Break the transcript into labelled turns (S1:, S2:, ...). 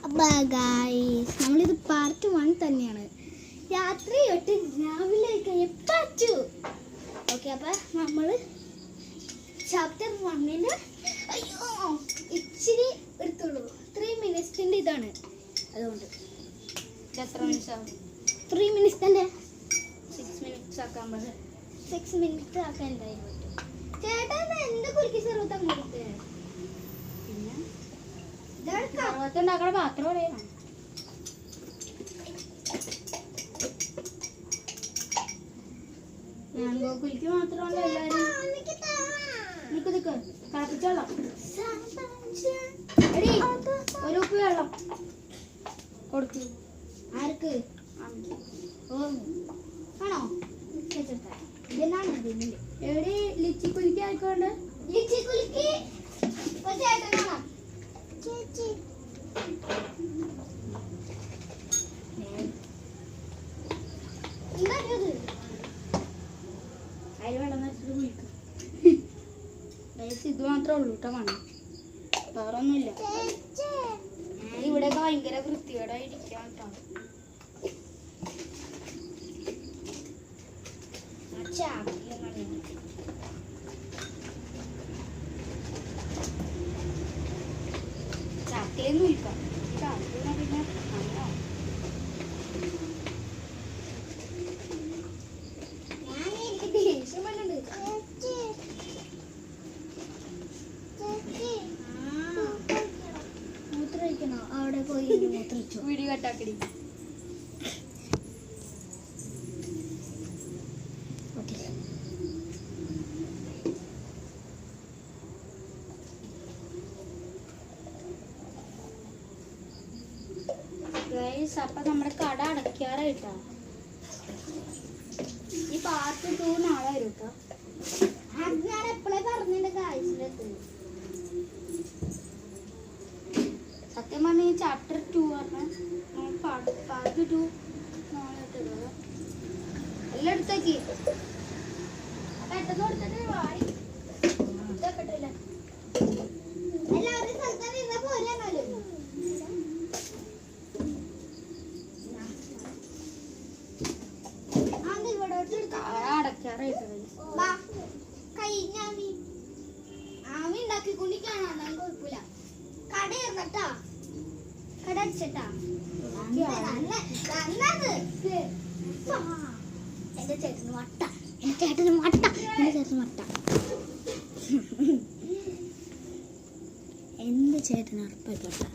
S1: അപ്പോൾ ഗായ്സ് നമ്മളിത് പാർട്ട് 1 തന്നെയാണ്. രാത്രി 8 രാവിലെ പറ്റൂ. ഓക്കെ, അപ്പോൾ നമ്മൾ ചാപ്റ്റർ 1 അയ്യോ ഇച്ചിരി എടുത്തുള്ളൂ. 3 മിനിറ്റ്സിൻ്റെ ഇതാണ്. അതുകൊണ്ട്
S2: എത്ര മിനിറ്റ്സ് ആവും?
S1: 3 മിനിറ്റ്സിൻ്റെ
S2: 6 മിനിറ്റ്സ് ആക്കാൻ പറ്റും.
S1: 6 മിനിറ്റ്സ് ആക്കാൻ എന്തായാലും പറ്റും. ചേട്ടാ എന്ത് കുലുക്കി സർവത്ത് അങ്ങോട്ട്
S2: പിന്നെ
S1: ഇതെടുക്കാം.
S2: സർവത്തുണ്ടാക്കണ പാത്രം പറയാം. മാംഗോ കുലുക്കി മാത്രമല്ല എല്ലാവരും നിക്ക് തിളപ്പിച്ചോളാം. എടി ഒരു ഉപ്പ് വെള്ളം കൊടുക്കൂ.
S1: ആർക്ക്? ഓ ആണോ? ഇതെന്നാണ് ഇതിൻ്റെ
S2: എടി ലിച്ചി കുലുക്കി ആയിക്കോണ്ട്.
S1: ലിച്ചി കുലുക്കി ചേട്ടനാണോ? ചേച്ചി എന്താണത്?
S2: അതിൽ വെള്ളം വെച്ചിട്ട് കുളിക്കും. ഇത് മാത്രമേ ഉള്ളൂ കേട്ടോ. വേണം വേറെ ഒന്നുമില്ല. ഇവിടെ ഭയങ്കര വൃത്തികേടായിരിക്കാം കേട്ടോ. ചാക്കിലേന്ന് വിൽക്കാം. ചാക്കിൽ പിന്നെ
S1: അവിടെ പോയി മൂത്രിച്ചു.
S2: വീഡിയോ കട്ടാക്കടി. അപ്പൊ നമ്മുടെ കട അടയ്ക്കാറായിട്ടാ. ഈ പാർട്ട് 2 നാളെ വരും കേട്ടോ.
S1: ഞാൻ എപ്പോഴേ പറഞ്ഞിട്ട് കാഴ്ചയിലെത്തി.
S2: സത്യം പറഞ്ഞ ഈ ചാപ്റ്റർ 2 പറഞ്ഞാൽ പാർട്ട് 2 നാളെ ഇട്ടത് എല്ലാം എടുത്തേക്ക്. പെട്ടെന്ന് കൊടുത്തിട്ട് വാടി ഇതപ്പെട്ടില്ല.
S1: എല്ലാവരും സ്ഥലത്താണ് ഇരുന്ന പോലെ
S2: അടയ്ക്കാറായിട്ടത്.
S1: ആമി ഉണ്ടാക്കിക്കൊണ്ടിരിക്കാണ്. കുഴപ്പമില്ല. കട ഇറന്നട്ടാ. കട അടിച്ചട്ടാ. എന്റെ ചേട്ടന് വട്ട. എന്റെ ചേട്ടന് വട്ട. എന്റെ ചേട്ടന് വട്ട. എന്ത് ചേട്ടന് ഉറപ്പായിട്ട.